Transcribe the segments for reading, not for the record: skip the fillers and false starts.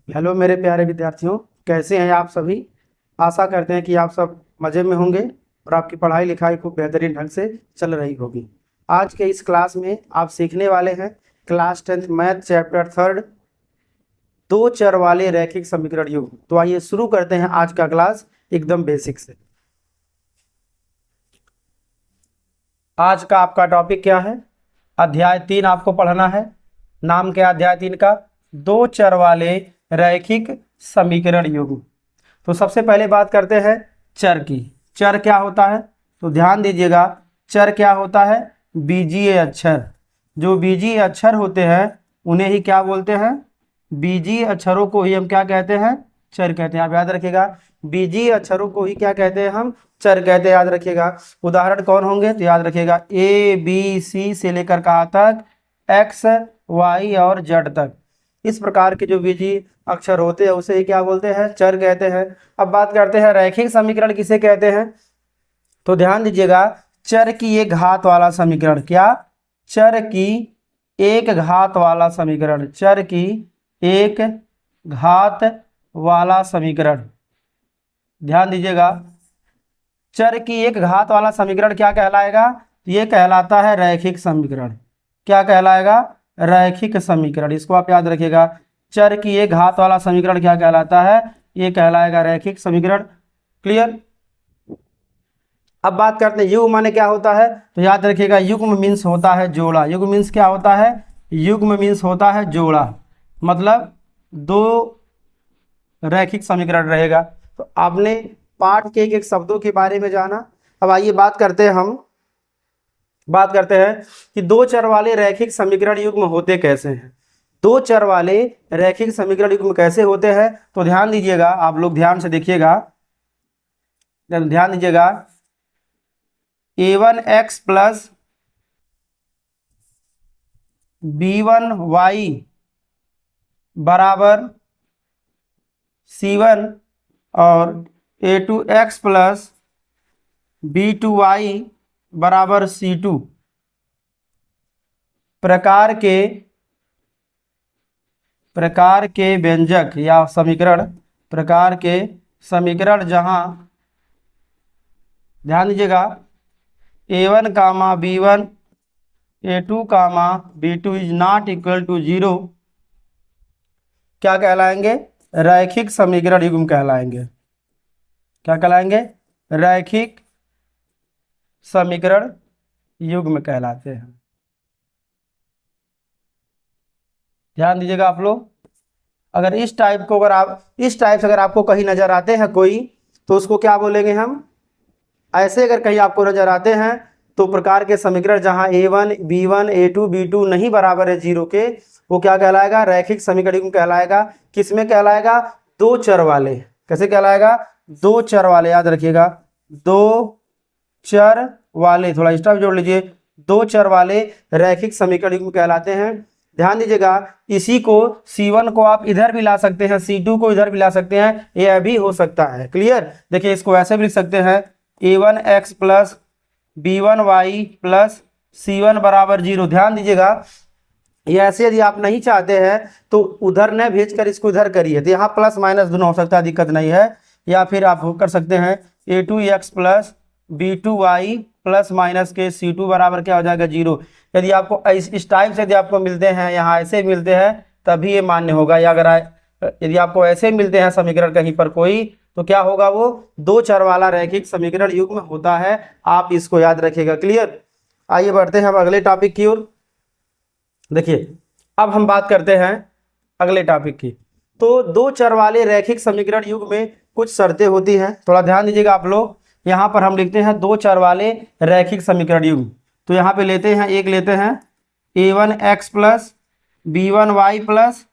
Hello मेरे प्यारे विद्यार्थियों, कैसे हैं आप सभी। आशा करते हैं कि आप सब मज़े में होंगे और आपकी पढ़ाई लिखाई खूब बेहतरीन ढंग से चल रही होगी। आज के इस क्लास में आप सीखने वाले हैं क्लास 10th मैथ चैप्टर 3 दो चर वाले रैखिक समीकरण युग्म। तो आइए शुरू करते हैं आज का क्लास एकदम बेसिक से। आज का आपका टॉपिक क्या है? अध्याय 3 आपको पढ़ना है। नाम क्या अध्याय 3 का? दो चर वाले रैखिक समीकरण युग्म। तो सबसे पहले बात करते हैं चर की। चर क्या होता है? तो ध्यान दीजिएगा, चर क्या होता है? बीजीय अक्षर। जो बीजीय अक्षर होते हैं उन्हें ही क्या बोलते हैं? बीजीय अक्षरों को ही हम क्या कहते हैं? चर कहते हैं। आप याद रखिएगा, बीजीय अक्षरों को ही क्या कहते हैं? हम चर कहते हैं। याद रखिएगा, उदाहरण कौन होंगे? तो याद रखिएगा ए बी सी से लेकर कहाँ तक? एक्स वाई और जेड तक। इस प्रकार के जो बीजीय अक्षर होते हैं उसे ही क्या बोलते हैं? चर कहते हैं। अब बात करते हैं रैखिक समीकरण किसे कहते हैं। तो ध्यान दीजिएगा, चर की एक घात वाला समीकरण। क्या? चर की एक घात वाला समीकरण। चर की एक घात वाला समीकरण। ध्यान दीजिएगा, चर की एक घात वाला समीकरण क्या कहलाएगा? ये कहलाता है रैखिक समीकरण। क्या कहलाएगा? रैखिक समीकरण। इसको आप याद रखिएगा, चर की एक घात वाला समीकरण क्या कहलाता है? ये कहलाएगा रैखिक समीकरण। क्लियर? अब बात करते हैं युग्म माने क्या होता है। तो याद रखिएगा, युग्म मीन्स होता है जोड़ा। युग्म मीन्स क्या होता है? युग्म मीन्स होता है जोड़ा, मतलब दो रैखिक समीकरण रहेगा। तो आपने पाठ के एक शब्दों के बारे में जाना। अब आइए बात करते हैं कि दो चर वाले रैखिक समीकरण युग्म होते कैसे हैं। दो चर वाले रैखिक समीकरण युग्म कैसे होते हैं? तो ध्यान दीजिएगा, आप लोग ध्यान से देखिएगा, ध्यान दीजिएगा। a1x प्लस b1y बराबर c1 और a2x प्लस b2y बराबर c2 प्रकार के व्यंजक या समीकरण जहां, ध्यान दीजिएगा, a1 comma b1 a2 comma b2 is not equal to 0 क्या कहलाएंगे? रैखिक समीकरण युग्म कहलाएंगे। क्या कहलाएंगे? रैखिक समीकरण युग्म कहलाते हैं। ध्यान दीजिएगा आप लोग, अगर इस टाइप से अगर आपको कहीं नजर आते हैं कोई, तो उसको क्या बोलेंगे हम? ऐसे अगर कहीं आपको नजर आते हैं तो प्रकार के समीकरण जहां a1 b1 a2 b2 नहीं बराबर है 0 के, वो क्या कहलाएगा? रैखिक समीकरण युग्म कहलाएगा। किसमें कहलाएगा? दो चर वाले। कैसे कहलाएगा? दो चर वाले। याद रखिएगा, दो चर वाले, थोड़ा एक्स्ट्रा जोड़ लीजिए, दो चर वाले रैखिक समीकरण युग्म कहलाते हैं। ध्यान दीजिएगा, इसी को C1 को आप इधर भी ला सकते हैं, C2 को इधर भी ला सकते हैं, यह भी हो सकता है। क्लियर? देखिए, इसको ऐसे भी लिख सकते हैं a1x plus b1y plus c1 बराबर 0। ध्यान दीजिएगा, ये ऐसे यदि आप नहीं चाहते हैं तो उधर न भेजकर इसको इधर करिए, तो यहाँ प्लस माइनस दोनों हो सकता है, दिक्कत नहीं है। या फिर आप कर सकते हैं a2x plus b2y plus minus के c2 बराबर क्या हो जाएगा? 0। यदि आपको इस टाइप से यदि आपको मिलते हैं, यहाँ ऐसे मिलते हैं, तभी ये मान्य होगा। या अगर यदि आपको ऐसे मिलते हैं समीकरण कहीं पर कोई, तो क्या होगा? वो दो चर वाला रैखिक समीकरण युग्म होता है। आप इसको याद रखिएगा। क्लियर? आइए बढ़ते हैं हम अगले टॉपिक की ओर। देखिए, अब हम बात करते हैं अगले टॉपिक की। तो दो चर वाले रैखिक समीकरण युग्म में कुछ शर्तें होती हैं। थोड़ा ध्यान दीजिएगा आप लोग, यहाँ पर हम लिखते हैं दो चर वाले रैखिक समीकरण युग्म। तो यहाँ पे लेते हैं, एक लेते हैं a1x plus b1y plus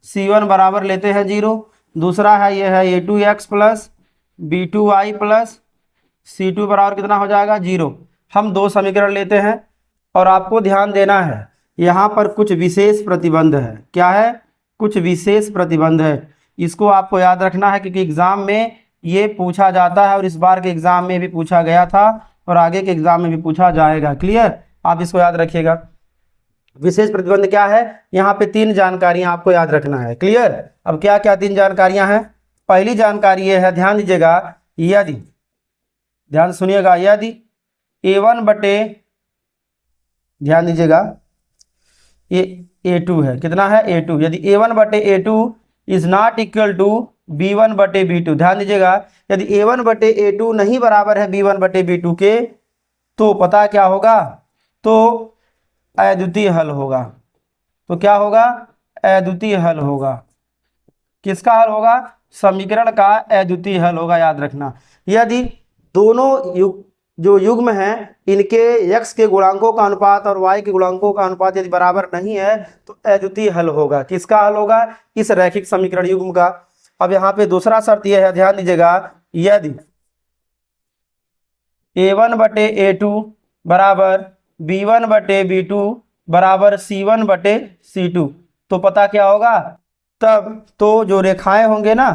c1 बराबर लेते हैं 0। दूसरा है, ये है a2x plus b2y plus c2 बराबर कितना हो जाएगा? 0। हम दो समीकरण लेते हैं और आपको ध्यान देना है, यहाँ पर कुछ विशेष प्रतिबंध है। क्या है? कुछ विशेष प्रतिबंध है। इसको आपको याद रखना है, क्योंकि एग्जाम में ये पूछा जाता है और इस बार के एग्जाम में भी पूछा गया था और आगे के एग्जाम में भी पूछा जाएगा। क्लियर? आप इसको याद रखिएगा। विशेष प्रतिबंध क्या है, यहाँ पे 3 जानकारियां आपको याद रखना है। क्लियर। अब क्या क्या 3 जानकारियां हैं। पहली जानकारी ये है, ध्यान दीजिएगा, यदि, ध्यान सुनिएगा, यदि A1 बटे, ध्यान दीजिएगा, A2 है, कितना है A2, यदि A1 बटे A2 is not equal to B1 बटे B2, ध्यान दीजिएगा, यदि A1 बटे A2 नहीं बराबर है B1 बटे B2 के, तो पता क्या होगा, तो अद्वितीय हल होगा। तो क्या होगा, अद्वितीय हल होगा। किसका हल होगा, समीकरण का अद्वितीय हल होगा, याद रखना। यदि दोनों जो युग्म हैं इनके x के गुणांकों का अनुपात और y के गुणांकों का अनुपात यदि बराबर नहीं है तो अद्वितीय हल होगा। किसका हल होगा, इस रैखिक समीकरण युग्म का। अब यहाँ पे दूसरा शर्त यह है, ध्यान दीजिएगा, यदि A1 बटे A2 बराबर B1 बटे B2 बराबर C1 बटे C2, तो पता क्या होगा, तब तो जो रेखाएं होंगे ना,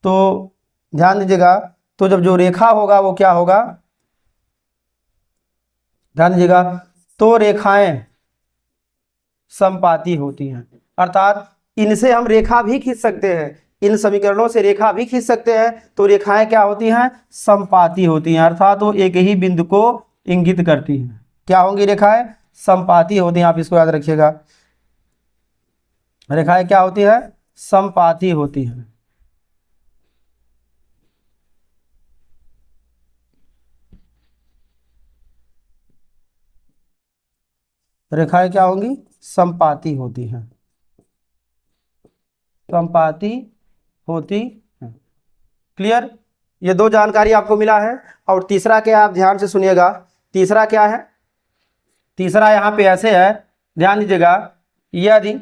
तो ध्यान दीजिएगा, तो जब जो रेखा होगा वो क्या होगा, ध्यान दीजिएगा, तो रेखाएं समपाती होती हैं। अर्थात इनसे हम रेखा भी खींच सकते हैं, इन समीकरणों से रेखा भी खींच सकते हैं, तो रेखाएं क्या होती हैं, समपाती होती हैं। अर्थात वो एक ही बिंदु को इंगित करती हैं। क्या होंगी, रेखाएं समपाती होती हैं। आप इसको याद रखिएगा, रेखाएं क्या होती है, समपाती होती हैं। रेखाएं क्या होंगी, समपाती होती हैं, समपाती होती हैं। क्लियर। ये 2 जानकारी आपको मिला है। और तीसरा क्या, आप ध्यान से सुनिएगा, तीसरा क्या है, तीसरा यहाँ पे ऐसे है, ध्यान दीजिएगा, यदि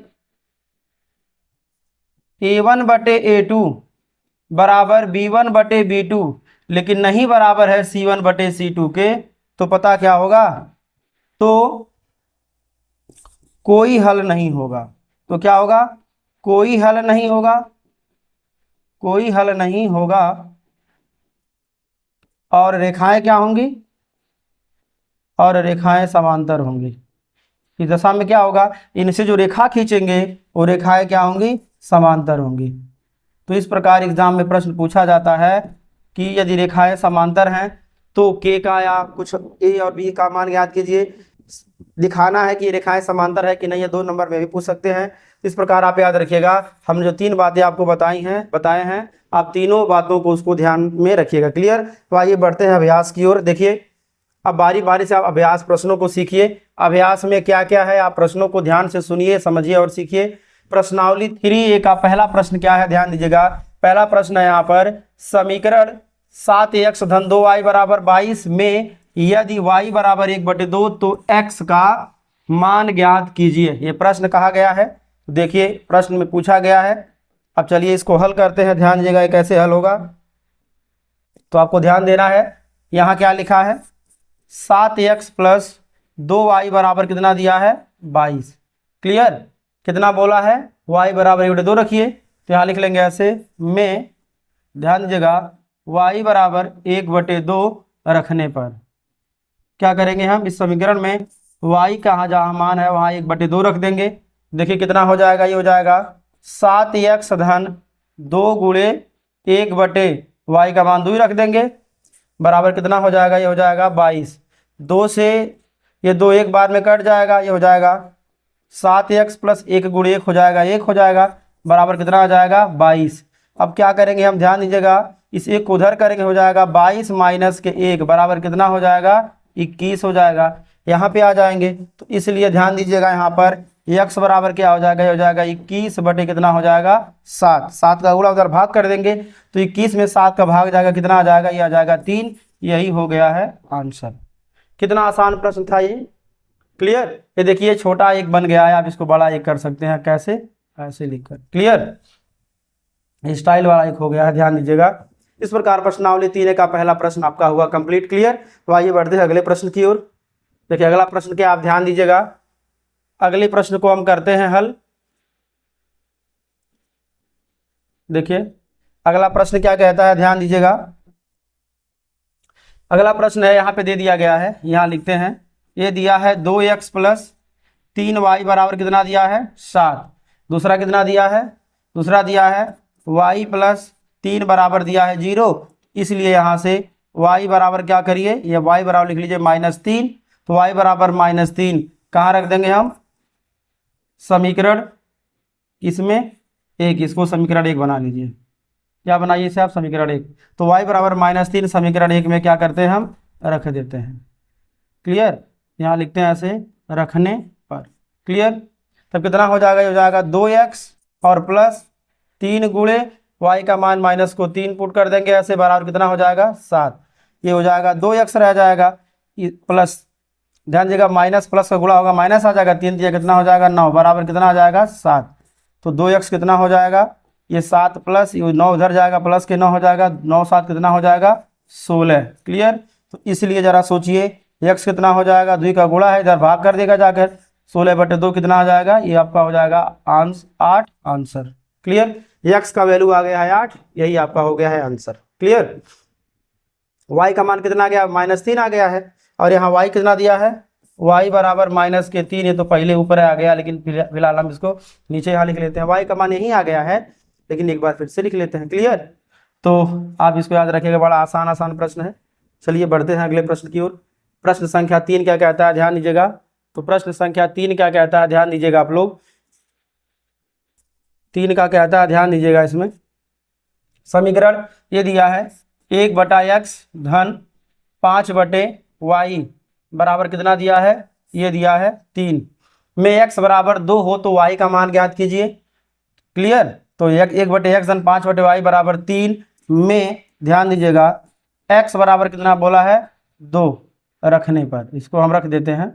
A1 बटे A2 बराबर B1 बटे B2 लेकिन नहीं बराबर है C1 बटे C2 के, तो पता क्या होगा, तो कोई हल नहीं होगा। तो क्या होगा, कोई हल नहीं होगा, कोई हल नहीं होगा। और रेखाएं क्या होंगी, और रेखाएं समांतर होंगी। इस दशा में क्या होगा, इनसे जो रेखा खींचेंगे वो रेखाएं क्या होंगी, समांतर होंगी। तो इस प्रकार एग्जाम में प्रश्न पूछा जाता है कि यदि रेखाएं समांतर हैं तो के का या कुछ ए और बी का मान ज्ञात कीजिए। दिखाना है कि रेखाएं समांतर है कि नहीं, ये 2 नंबर में भी पूछ सकते हैं। इस प्रकार आप याद रखिएगा, हमने जो 3 बातें आपको बताए हैं, आप तीनों बातों को उसको ध्यान में रखिएगा। क्लियर। तो आइए बढ़ते हैं अभ्यास की ओर। देखिए, अब बारी बारी से आप अभ्यास प्रश्नों को सीखिए। अभ्यास में क्या क्या है, आप प्रश्नों को ध्यान से सुनिए, समझिए और सीखिए। प्रश्नावली 3A का पहला प्रश्न क्या है, ध्यान दीजिएगा। पहला प्रश्न है यहाँ पर, समीकरण 7x धन 2y बराबर 22 में यदि y बराबर 1/2 तो x का मान ज्ञात कीजिए। ये प्रश्न कहा गया है, देखिए प्रश्न में पूछा गया है। अब चलिए इसको हल करते हैं। ध्यान दीजिएगा ये कैसे हल होगा, तो आपको ध्यान देना है। यहाँ क्या लिखा है, 7x प्लस 2y बराबर कितना दिया है, 22। क्लियर। कितना बोला है, y बराबर 1/2 रखिए, तो यहाँ लिख लेंगे ऐसे में, ध्यान दीजिएगा, y बराबर 1/2 रखने पर क्या करेंगे हम, इस समीकरण में y का जहाँ मान है वहाँ 1/2 रख देंगे। देखिए कितना हो जाएगा, ये हो जाएगा 7x धन 2 गुणे 1/y का मान 2 ही रख देंगे, बराबर कितना हो जाएगा, ये हो जाएगा 22। 2 से ये 2 एक बार में कट जाएगा, ये हो जाएगा 7x प्लस 1 गुणे 1 हो जाएगा, 1 हो जाएगा, बराबर कितना हो जाएगा 22। अब क्या करेंगे हम, ध्यान दीजिएगा, इस 1 को उधर करेंगे, हो जाएगा 22 माइनस के 1 बराबर कितना हो जाएगा, 21 हो जाएगा। यहाँ पे आ जाएंगे, तो इसलिए ध्यान दीजिएगा, यहाँ पर x बराबर क्या हो जाएगा, ये हो जाएगा 21 बटे कितना हो जाएगा 7। 7 का गुणा उधर भाग कर देंगे, तो 21 में 7 का भाग जाएगा, कितना आ जाएगा, ये आ जाएगा 3। यही हो गया है आंसर। कितना आसान प्रश्न था ये। क्लियर। ये देखिए छोटा एक बन गया है, आप इसको बड़ा एक कर सकते हैं, कैसे, ऐसे लिखकर। क्लियर। स्टाइल वाला एक हो गया है, ध्यान दीजिएगा। इस प्रकार प्रश्नावली 3A का पहला प्रश्न आपका हुआ कंप्लीट। क्लियर। तो आइए बढ़ते हैं अगले प्रश्न की ओर। देखिए अगला प्रश्न क्या, आप ध्यान दीजिएगा, अगले प्रश्न को हम करते हैं हल। देखिए अगला प्रश्न क्या कहता है, ध्यान दीजिएगा। अगला प्रश्न है, यहाँ पे दे दिया गया है, यहाँ लिखते हैं, ये दिया है 2x प्लस 3y बराबर कितना दिया है 7। दूसरा कितना दिया है, दूसरा दिया है y प्लस 3 बराबर दिया है 0। इसलिए यहाँ से y बराबर क्या करिए, ये y बराबर लिख लीजिए -3। तो y बराबर -3 कहाँ रख देंगे हम, समीकरण इसमें 1, इसको समीकरण 1 बना लीजिए। क्या बनाइए इसे आप, समीकरण 1। तो y बराबर -3 समीकरण 1 में क्या करते हैं हम, रख देते हैं। क्लियर, यहाँ लिखते हैं ऐसे रखने पर। क्लियर, तब कितना हो जाएगा, ये हो जाएगा 2x और प्लस 3 गुणे y का मान माइनस को 3 पुट कर देंगे ऐसे, बराबर कितना हो जाएगा 7। ये हो जाएगा 2x रह जाएगा प्लस, ध्यान दीजिएगा माइनस प्लस का गुणा होगा माइनस आ जाएगा, 3 दिया कितना हो जाएगा 9, बराबर कितना आ जाएगा 7। तो 2x कितना हो जाएगा, ये 7 प्लस 9 उधर जाएगा, प्लस के 9 हो जाएगा, 9 7 कितना हो जाएगा 16। क्लियर, तो इसलिए जरा सोचिए x कितना हो जाएगा, 2 का गुणा है, इधर भाग कर देगा जाकर, 16/2 कितना आ जाएगा, ये आपका हो जाएगा 8 आंसर। क्लियर, x का वैल्यू आ गया है 8, यही आपका हो गया है आंसर। क्लियर, y का मान कितना आ गया, -3 आ गया है, और यहाँ y कितना दिया है, y बराबर -3। ये तो पहले ऊपर आ गया, लेकिन फिलहाल हम इसको नीचे यहाँ लिख लेते हैं। y का मान यही आ गया है, लेकिन एक बार फिर से लिख लेते हैं। क्लियर, तो आप इसको याद रखिएगा, बड़ा आसान प्रश्न है। चलिए बढ़ते हैं अगले प्रश्न की ओर। प्रश्न संख्या 3 क्या कहता है, ध्यान दीजिएगा। तो प्रश्न संख्या 3 क्या कहता है, ध्यान दीजिएगा आप लोग। 3 का कहता है, ध्यान दीजिएगा इसमें। समीकरण ये दिया है 1/x धन 5/y बराबर कितना दिया है, ये दिया है 3 में x बराबर 2 हो तो y का मान ज्ञात कीजिए। क्लियर, तो 1/x धन 5/y बराबर 3 में, ध्यान दीजिएगा x बराबर कितना बोला है 2 रखने पर, इसको हम रख देते हैं,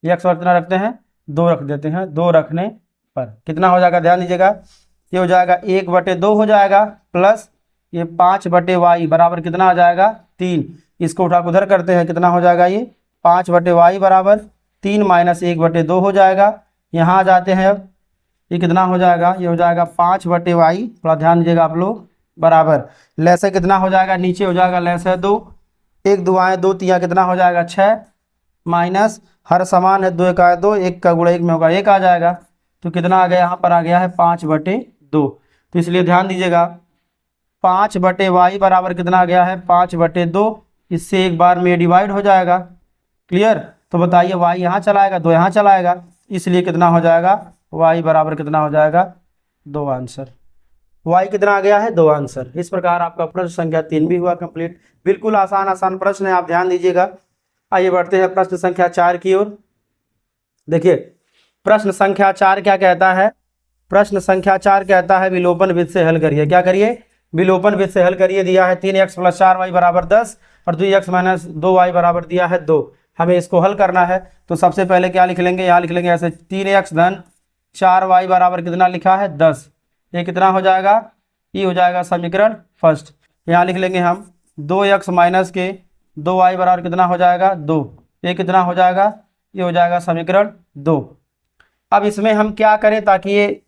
x बराबर कितना रखते हैं 2 रख देते हैं, 2 रखने पर कितना हो जाएगा, ध्यान दीजिएगा ये हो जाएगा 1/2 हो जाएगा, प्लस ये 5/y बराबर कितना आ जाएगा 3। इसको उठा उधर करते हैं, कितना हो जाएगा ये 5/y बराबर 3 माइनस 1/2 हो जाएगा। यहाँ आ जाते हैं, अब ये कितना हो जाएगा, ये हो जाएगा 5/y, थोड़ा ध्यान दीजिएगा आप लोग, बराबर लैसे कितना हो जाएगा, नीचे हो जाएगा लैसे 2, 1 2 आए 2 3 कितना हो जाएगा 6, माइनस हर समान है 2 1 आए 2, 1 का गुणा 1 में होगा 1 आ जाएगा। तो कितना आ गया, यहाँ पर आ गया है 5/2। तो इसलिए ध्यान दीजिएगा 5/y बराबर कितना आ गया है 5/2, इससे एक बार में डिवाइड हो जाएगा। क्लियर, तो बताइए y यहाँ चलाएगा 2 यहाँ चलाएगा, इसलिए कितना हो जाएगा, y बराबर कितना हो जाएगा 2 आंसर। y कितना आ गया है 2 आंसर। इस प्रकार आपका प्रश्न संख्या 3 भी हुआ कंप्लीट। बिल्कुल आसान प्रश्न है, आप ध्यान दीजिएगा। आइए बढ़ते हैं प्रश्न संख्या 4 की ओर। देखिए प्रश्न संख्या 4 क्या कहता है, प्रश्न संख्या 4 कहता है विलोपन विधि से हल करिए। क्या करिए, विलोपन विधि से हल करिए। दिया है 3x + 4y बराबर 10 और 2x - 2y बराबर दिया है 2। हमें इसको हल करना है, तो सबसे पहले क्या लिख लेंगे, यहाँ लिख लेंगे ऐसे 3x धन 4y बराबर कितना लिखा है 10। ये कितना हो जाएगा, ये हो जाएगा समीकरण फर्स्ट। यहाँ लिख लेंगे हम 2x माइनस के 2y बराबर कितना हो जाएगा 2। ये कितना हो जाएगा, ये हो जाएगा समीकरण 2। अब इसमें हम क्या करें ताकि ये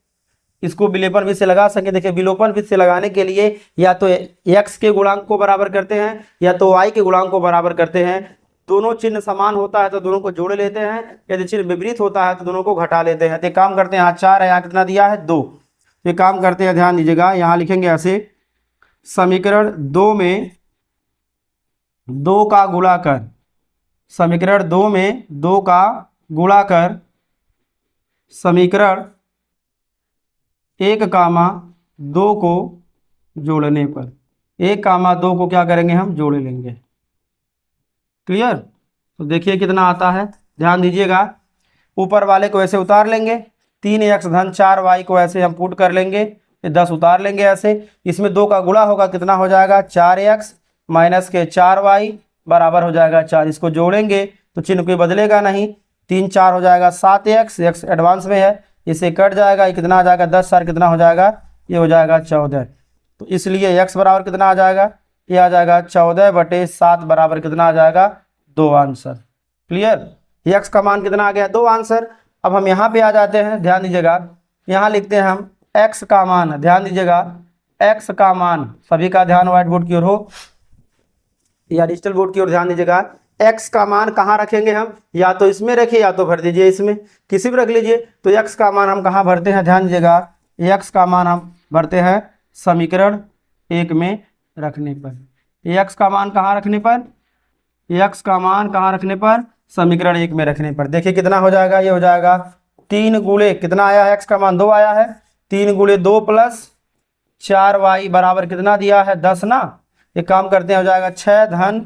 इसको विलोपन विधि से लगा सके। देखिए विलोपन विधि से लगाने के लिए या तो x के गुणांक को बराबर करते हैं या तो y के गुणांक को बराबर करते हैं। दोनों चिन्ह समान होता है तो दोनों को जोड़ लेते हैं, यदि चिन्ह विपरीत होता है तो दोनों को घटा लेते हैं। तो काम करते हैं, यहाँ 4 है, यहाँ कितना दिया है 2। ये काम करते हैं, ध्यान दीजिएगा, यहाँ लिखेंगे ऐसे समीकरण 2 में 2 का गुणा कर, समीकरण 2 में 2 का गुणा कर समीकरण 1,2 को जोड़ने पर 1,2 को क्या करेंगे, हम जोड़ लेंगे। क्लियर, तो देखिए कितना आता है, ध्यान दीजिएगा। ऊपर वाले को ऐसे उतार लेंगे, 3x धन 4y को ऐसे हम पुट कर लेंगे, 10 उतार लेंगे ऐसे। इसमें 2 का गुणा होगा, कितना हो जाएगा 4x माइनस के 4y बराबर हो जाएगा 4। इसको जोड़ेंगे तो चिन्ह कोई बदलेगा नहीं, 3 4 हो जाएगा 7x, x एडवांस में है, इसे कट जाएगा, ये कितना आ जाएगा 10 4 कितना हो जाएगा, ये हो जाएगा 14। तो इसलिए x बराबर कितना आ जाएगा, ये आ जाएगा 14/7 बराबर कितना आ जाएगा 2 आंसर। क्लियर, x का मान कितना आ गया 2 आंसर। अब हम यहाँ पे आ जाते हैं, ध्यान दीजिएगा, यहाँ लिखते हैं हम x का मान, ध्यान दीजिएगा x का मान, सभी का ध्यान व्हाइट बोर्ड की ओर हो या डिजिटल बोर्ड की ओर ध्यान दीजिएगा। x का मान कहाँ रखेंगे हम, या तो इसमें रखिए या तो भर दीजिए इसमें, किसी भी रख लीजिए। तो x का मान हम कहाँ भरते हैं, ध्यान दीजिएगा, x का मान हम भरते हैं समीकरण 1 में रखने पर। x का मान कहाँ रखने पर, x का मान कहाँ रखने पर, समीकरण 1 में रखने पर। देखिए कितना हो जाएगा, ये हो जाएगा 3 गुणे कितना आया है, x का मान 2 आया है, 3 गुणे 2 प्लस 4y बराबर कितना दिया है 10 ना। एक काम करते हैं, हो जाएगा 6 धन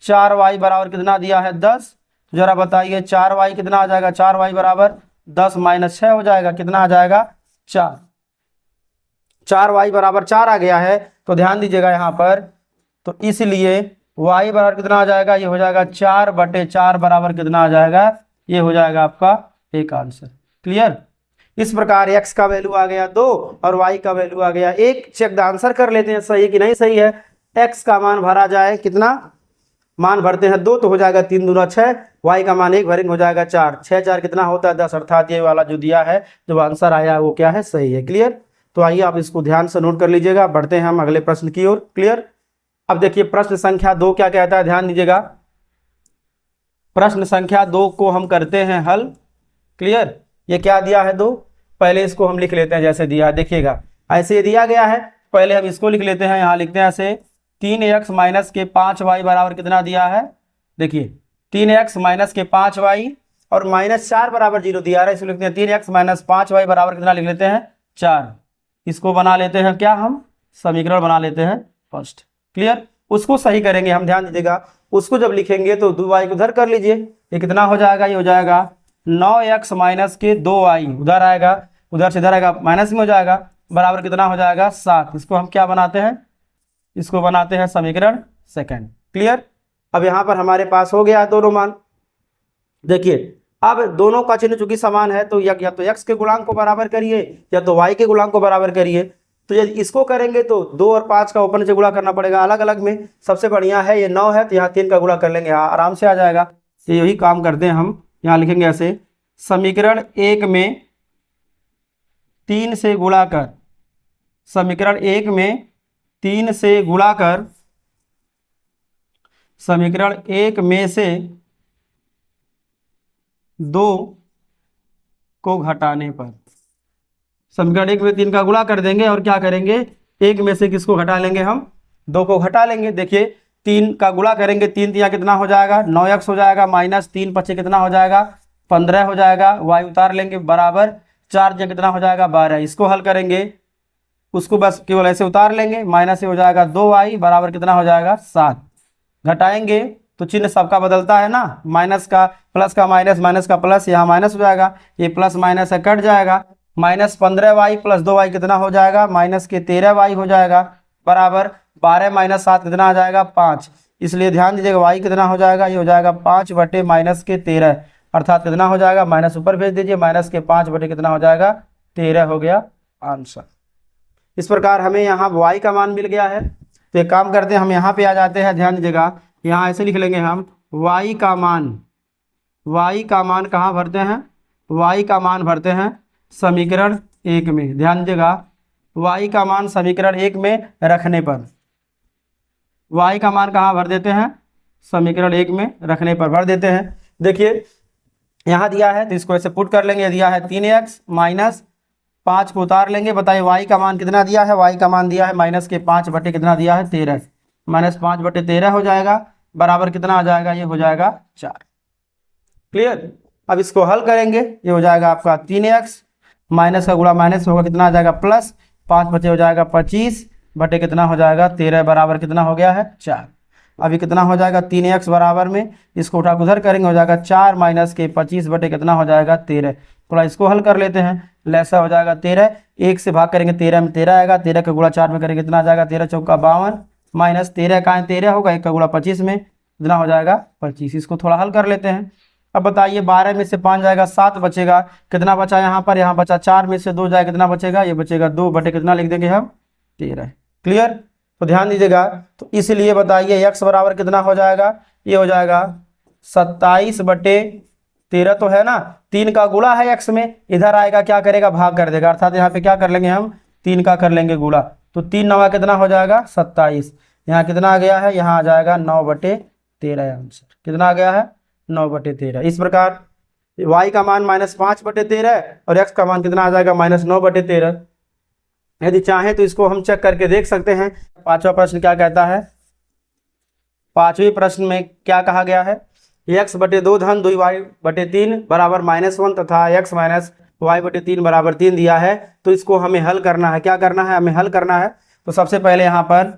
4y बराबर कितना दिया है 10। जरा बताइए 4y कितना आ जाएगा, 4y बराबर 10 माइनस 6 हो जाएगा, कितना आ जाएगा 4। 4y बराबर 4 आ गया है। तो ध्यान दीजिएगा यहाँ पर, तो इसलिए y बराबर कितना आ जाएगा, ये हो जाएगा 4/4 बराबर कितना आ जाएगा, ये हो जाएगा आपका एक आंसर। क्लियर। इस प्रकार x का वैल्यू आ गया 2 और y का वैल्यू आ गया 1। चेक द आंसर कर लेते हैं सही कि नहीं सही है। x का मान भरा जाए, कितना मान भरते हैं 2 तो हो जाएगा 3 दूना 6, y का मान 1 भरेंगे हो जाएगा 4, 6 4 कितना होता है 10, अर्थात ये वाला जो दिया है जो आंसर आया वो क्या है, सही है। क्लियर। तो आइए आप इसको ध्यान से नोट कर लीजिएगा, बढ़ते हैं हम अगले प्रश्न की ओर। क्लियर। अब देखिए प्रश्न संख्या 2 क्या कहता है, ध्यान दीजिएगा। प्रश्न संख्या 2 को हम करते हैं हल। क्लियर। ये क्या दिया है 2, पहले इसको हम लिख लेते हैं जैसे दिया है, देखिएगा ऐसे दिया गया है, पहले हम इसको लिख लेते हैं। यहाँ लिखते हैं ऐसे 3x माइनस के 5y बराबर कितना दिया है, देखिए 3x माइनस के 5y और माइनस 4 बराबर 0 दिया है, इसको लिखते हैं 3x माइनस 5y बराबर कितना लिख लेते हैं 4। इसको बना लेते हैं क्या, हम समीकरण बना लेते हैं फर्स्ट। क्लियर। उसको सही करेंगे हम, ध्यान दीजिएगा, उसको जब लिखेंगे तो 2y को उधर कर लीजिए, ये कितना हो जाएगा, ये हो जाएगा 9x माइनस के 2y, उधर आएगा, उधर से इधर आएगा, माइनस में हो जाएगा, बराबर कितना हो जाएगा 7। इसको हम क्या बनाते हैं, इसको बनाते हैं समीकरण सेकंड। क्लियर। अब यहाँ पर हमारे पास हो गया दोनों मान। देखिए अब दोनों का चिन्ह चूंकि समान है तो या तो x के गुणांक को बराबर करिए या तो y के गुणांक को बराबर करिए। तो यदि इसको करेंगे तो 2 और 5 का ऊपर नीचे गुणा करना पड़ेगा अलग अलग में। सबसे बढ़िया है ये 9 है तो यहाँ 3 का गुणा कर लेंगे, यहाँ आराम से आ जाएगा। तो यही काम करते हैं हम, यहाँ लिखेंगे ऐसे समीकरण 1 में 3 से गुणा कर, समीकरण 1 में 3 से गुणा कर, समीकरण 1 में से 2 को घटाने पर, समीकरण 1 में 3 का गुणा कर देंगे और क्या करेंगे, 1 में से किसको घटा लेंगे, हम 2 को घटा लेंगे। देखिए 3 का गुणा करेंगे, 3 यहाँ कितना हो जाएगा 9x हो जाएगा, माइनस 3 पचे कितना हो जाएगा 15 हो जाएगा, y उतार लेंगे बराबर 4 जो कितना हो जाएगा 12। इसको हल करेंगे, उसको बस केवल ऐसे उतार लेंगे, माइनस से हो जाएगा 2y बराबर कितना हो जाएगा 7। घटाएंगे तो चिन्ह सबका बदलता है ना, माइनस का प्लस का माइनस, माइनस का प्लस, यहाँ माइनस हो जाएगा, ये प्लस माइनस है कट जाएगा, माइनस 15y प्लस 2y कितना हो जाएगा माइनस के 13y हो जाएगा, बराबर 12 माइनस 7 कितना आ जाएगा 5। इसलिए ध्यान दीजिएगा y कितना हो जाएगा, ये हो जाएगा 5 बटे माइनस के 13, अर्थात कितना हो जाएगा, माइनस ऊपर भेज दीजिए, माइनस के 5 बटे कितना हो जाएगा 13 हो गया आंसर। इस प्रकार हमें यहाँ y का मान मिल गया है। तो एक काम करते हैं, हम यहाँ पे आ जाते हैं, ध्यान दीजिएगा, यहाँ ऐसे लिख लेंगे हम y का मान, y का मान कहाँ भरते हैं, y का मान भरते हैं समीकरण 1 में। ध्यान दीजिएगा y का मान समीकरण 1 में रखने पर, y का मान कहाँ भर देते हैं, समीकरण 1 में रखने पर भर देते हैं। देखिए यहाँ दिया है तो इसको ऐसे पुट कर लेंगे, दिया है 3x माइनस 5 को उतार लेंगे। बताइए y का मान कितना दिया है, y का मान दिया है माइनस के 5 बटे कितना दिया है 13, माइनस 5 बटे 13 हो जाएगा, बराबर कितना आ जाएगा, ये हो जाएगा 4। क्लियर। अब इसको हल करेंगे, ये हो जाएगा आपका 3x, माइनस का गुणा माइनस होगा कितना आ जाएगा प्लस, 5 बचे हो जाएगा 25 बटे कितना हो जाएगा 13, बराबर कितना हो गया है 4। अभी कितना हो जाएगा 3x बराबर में, इसको उठा उधर करेंगे, हो जाएगा 4 माइनस के 25 बटे कितना हो जाएगा 13। थोड़ा इसको हल कर लेते हैं, लैसा हो जाएगा 13, 1 से भाग करेंगे 13 में 13 आएगा, 13 का गुणा 4 में करेंगे कितना आ जाएगा 13 चौका 52, माइनस 13 का 13 होगा, 1 का गुणा 25 में कितना हो जाएगा 25। इसको थोड़ा हल कर लेते हैं। अब बताइए 12 में से 5 जाएगा 7 बचेगा, कितना बचा यहाँ पर, यहाँ बचा 4 में से 2 जाएगा कितना बचेगा, ये बचेगा 2 बटे कितना लिख देंगे हम 13। क्लियर। तो ध्यान दीजिएगा, तो इसलिए बताइए x बराबर कितना हो जाएगा, ये हो जाएगा 27 बटे 13 तो है ना, 3 का गुणा है x में, इधर आएगा क्या करेगा भाग कर देगा, अर्थात यहाँ पे क्या कर लेंगे हम 3 का कर लेंगे गुणा, तो 3 9 कितना हो जाएगा 27, यहाँ कितना आ गया है, यहाँ आ जाएगा 9 बटे 13 आंसर। कितना आ गया है? 9/13। इस प्रकार y का मान -5/13 और x का मान कितना आ जाएगा? -9/13। यदि चाहें तो इसको हम चेक करके देख सकते हैं। पांचवा प्रश्न क्या कहता है? पांचवें प्रश्न में क्या कहा गया है? x/2 धन 2y/3 बराबर -1 तथा x - y/3 बराबर 3 दिया है। तो इसको हमें हल करना है। क्या करना है? हमें हल करना है। तो सबसे पहले यहाँ पर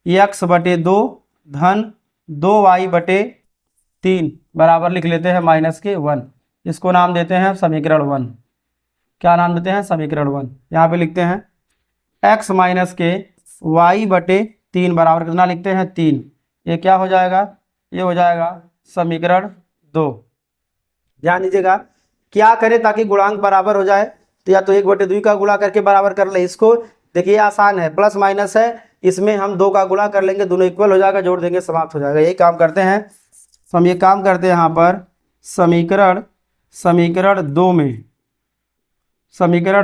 x/2 धन 2y/3 बराबर लिख लेते हैं -1। इसको नाम देते हैं समीकरण 1। क्या नाम देते हैं? समीकरण 1। यहाँ पे लिखते हैं x - y/3 बराबर कितना लिखते हैं? 3। ये क्या हो जाएगा? ये हो जाएगा समीकरण 2। ध्यान दीजिएगा, क्या करें ताकि गुणांक बराबर हो जाए? तो या तो 1/2 का गुणा करके बराबर कर ले इसको। देखिए आसान है, प्लस माइनस है, इसमें हम 2 का गुणा कर लेंगे, दोनों इक्वल हो जाएगा, जोड़ देंगे, समाप्त हो जाएगा। यही काम करते हैं। तो हम ये काम करते हैं यहाँ पर समीकरण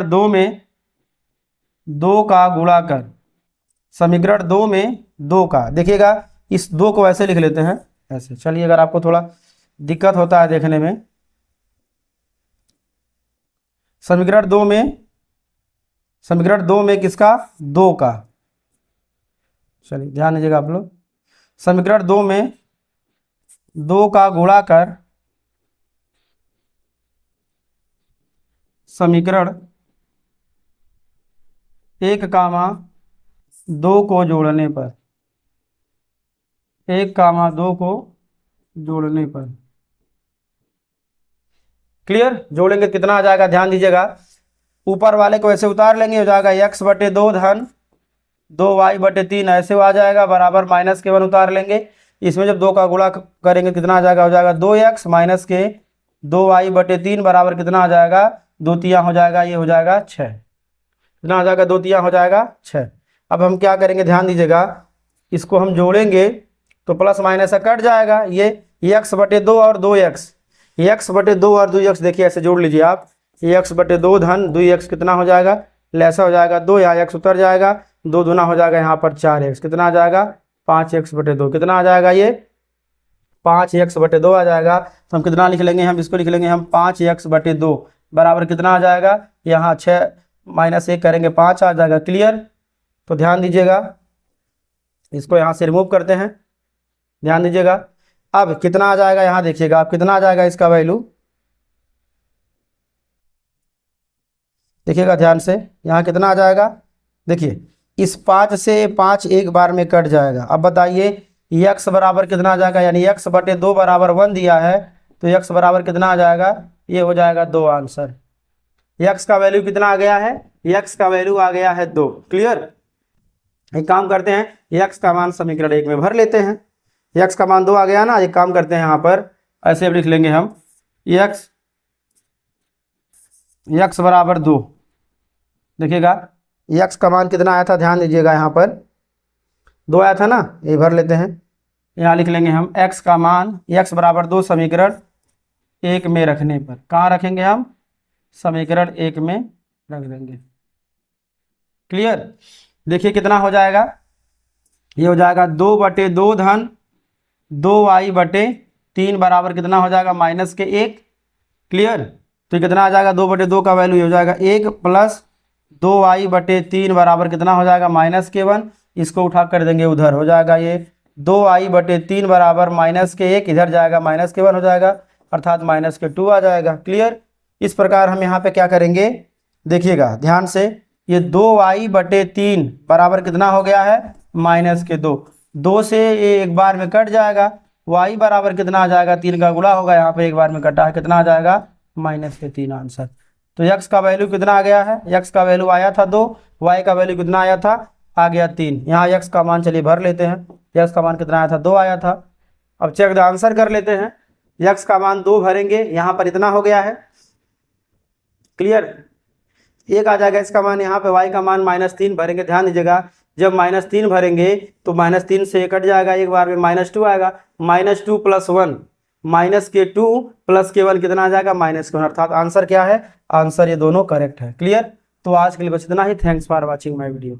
2 में 2 का गुणा कर, समीकरण 2 में 2 का, देखिएगा इस 2 को ऐसे लिख लेते हैं, ऐसे। चलिए, अगर आपको थोड़ा दिक्कत होता है देखने में, समीकरण 2 में किसका? 2 का। चलिए ध्यान दीजिएगा आप लोग, समीकरण 2 में 2 का गुणा कर समीकरण 1,2 को जोड़ने पर, 1,2 को जोड़ने पर, क्लियर? जोड़ेंगे कितना आ जाएगा? ध्यान दीजिएगा, ऊपर वाले को ऐसे उतार लेंगे, हो जाएगा x/2 धन 2y/3 ऐसे आ जाएगा, बराबर -1 उतार लेंगे। इसमें जब 2 का गुणा करेंगे कितना आ जाएगा? हो जाएगा 2x - 2y/3 बराबर कितना आ जाएगा? 2 तिया हो जाएगा, ये हो जाएगा 6। कितना आ जाएगा? 2 तिया हो जाएगा 6। अब हम क्या करेंगे? ध्यान दीजिएगा, इसको हम जोड़ेंगे तो प्लस माइनस कट जाएगा। ये x/2 और 2x, x/2 और 2x, देखिए ऐसे जोड़ लीजिए आप। x/2 धन 2x कितना हो जाएगा? ऐसा हो जाएगा 2, यहाँ x उतर जाएगा, 2 दूना हो जाएगा यहाँ पर 4x, कितना आ जाएगा? 5x/2। कितना आ जाएगा? ये 5x/2 आ जाएगा। तो हम कितना लिख लेंगे? हम इसको लिख लेंगे हम 5x/2 बराबर कितना आ जाएगा? यहाँ 6 - 1 करेंगे 5 आ जाएगा। क्लियर? तो ध्यान दीजिएगा, इसको यहाँ से रिमूव करते हैं। ध्यान दीजिएगा, अब कितना आ जाएगा? यहाँ देखिएगा आप, कितना आ जाएगा इसका वैल्यू, देखिएगा ध्यान से, यहाँ कितना आ जाएगा? देखिए इस 5 से 5 एक बार में कट जाएगा। अब बताइए x बराबर कितना आ जाएगा? यानी x/2 बराबर 1 दिया है, तो x बराबर कितना आ जाएगा? ये हो जाएगा 2 आंसर। x का वैल्यू कितना आ गया है? x का वैल्यू आ गया है 2। क्लियर? एक काम करते हैं, x का मान समीकरण 1 में भर लेते हैं। x का मान 2 आ गया ना। एक काम करते हैं, यहाँ पर ऐसे लिख लेंगे हम x बराबर 2। देखिएगा x का मान कितना आया था? ध्यान दीजिएगा, यहाँ पर 2 आया था ना, ये भर लेते हैं। यहाँ लिख लेंगे हम x का मान, x बराबर 2 समीकरण 1 में रखने पर, कहाँ रखेंगे हम? समीकरण 1 में रख देंगे। क्लियर? देखिए कितना हो जाएगा? ये हो जाएगा 2/2 धन 2y/3 बराबर कितना हो जाएगा? -1। क्लियर? तो कितना आ जाएगा? 2/2 का वैल्यू हो जाएगा 1 प्लस 2y/3 बराबर कितना हो जाएगा? -1। इसको उठा कर देंगे उधर, हो जाएगा ये 2y/3 बराबर -1, इधर जाएगा -1 हो जाएगा, अर्थात -2 आ जाएगा। क्लियर? इस प्रकार हम यहाँ पे क्या करेंगे? देखिएगा ध्यान से, ये 2y/3 बराबर कितना हो गया है? -2। 2 से ये एक बार में कट जाएगा, y बराबर कितना आ जाएगा? 3 का गुणा होगा, यहाँ पे एक बार में कटा है, कितना आ जाएगा? -3 आंसर। तो x का वैल्यू कितना आ गया है? x का वैल्यू आया था 2, y का वैल्यू कितना आया था? आ गया 3। यहाँ x का मान चलिए भर लेते हैं। x का मान कितना आया था? 2 आया था। अब चेक द आंसर कर लेते हैं। x का मान 2 भरेंगे, यहाँ पर इतना हो गया है। क्लियर? 1 आ जाएगा इसका मान, यहाँ पे y का मान -3 भरेंगे। ध्यान दीजिएगा, जब -3 भरेंगे तो -3 से कट जाएगा, एक बार में -2 आएगा। -2 + 1 -2 + 1 कितना आ जाएगा? -1, अर्थात आंसर क्या है? आंसर ये दोनों करेक्ट है। क्लियर? तो आज के लिए बस इतना ही। Thanks for watching my video.